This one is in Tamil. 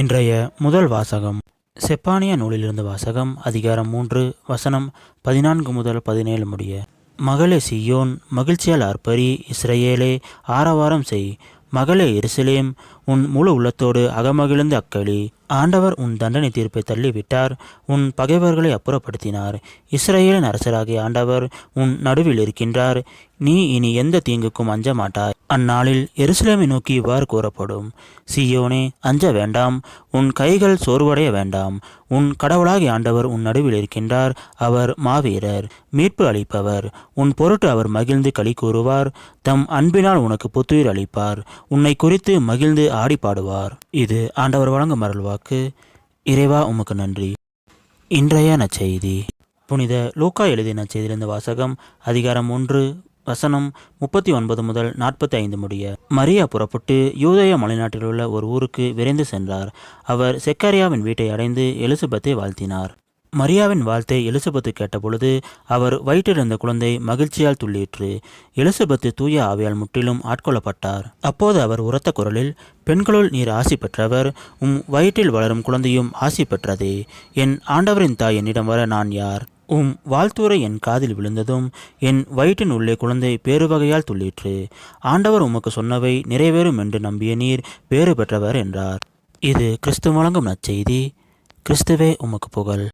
இன்றைய முதல் வாசகம் செப்பானியா நூலிலிருந்து வாசகம். அதிகாரம் 3 வசனம் 14 முதல் 17 முடிய. மகளே சீயோன், மகிழ்ச்சியால் ஆர்ப்பரி. இஸ்ரவேலே, ஆரவாரம் செய். மகளே எருசலேம், உன் முழு உள்ளத்தோடு அகமகிழ்ந்து அக்களி. ஆண்டவர் உன் தண்டனை தீர்ப்பை தள்ளிவிட்டார், உன் பகைவர்களை அப்புறப்படுத்தினார். இஸ்ரவேலின் அரசராகிய ஆண்டவர் உன் நடுவில் இருக்கின்றார். நீ இனி எந்த தீங்குக்கும் அஞ்ச மாட்டாய். அந்நாளில் எருசலேமை நோக்கி இவ்வாறு கூறப்படும்: சீயோனே, அஞ்ச வேண்டாம், உன் கைகள் சோர்வடைய வேண்டாம். உன் கடவுளாகிய ஆண்டவர் உன் நடுவில் இருக்கின்றார். அவர் மாவீரர், மீட்பு அளிப்பவர். உன் பொருட்டு அவர் மகிழ்ந்து களி கூறுவார். தம் அன்பினால் உனக்கு புத்துயிர் அளிப்பார். உன்னை குறித்து மகிழ்ந்து ஆடி பாடுவார். இது ஆண்டவர் வழங்கும் அருள்வாக்கு. இறைவா, உமக்கு நன்றி. இன்றைய நற்செய்தி புனித லூக்கா எழுதிய நற்செய்தியிலிருந்து வாசகம். அதிகாரம் 1 வசனம் 39 முதல் 45 முடிய. மரியா புறப்பட்டு யூதேய மலைநாட்டில் உள்ள ஒரு ஊருக்கு விரைந்து சென்றார். அவர் செக்கரியாவின் வீட்டை அடைந்து எலிசபெத்தை வாழ்த்தினார். மரியாவின் வாழ்த்தை எலிசபெத்து கேட்டபொழுது அவர் வயிற்றிருந்த குழந்தை மகிழ்ச்சியால் துள்ளிற்று. எலிசபெத்து தூய ஆவியால் முற்றிலும் ஆட்கொள்ளப்பட்டார். அப்போது அவர் உரத்த குரலில், பெண்களுள் நீர் ஆசி பெற்றவர், வயிற்றில் வளரும் குழந்தையும் ஆசி பெற்றதே. என் ஆண்டவரின் தாய் என்னிடம் வர நான் யார்? வாழ்த்துரை என் காதில் விழுந்ததும் என் வயிற்றின் உள்ளே குழந்தை பேருவகையால் துள்ளிற்று. ஆண்டவர் உமக்கு சொன்னவை நிறைவேறும் என்று நம்பிய நீர் பேறு பெற்றவர் என்றார். இது கிறிஸ்து வழங்கும் நற்செய்தி. கிறிஸ்துவே, உமக்கு புகழ்.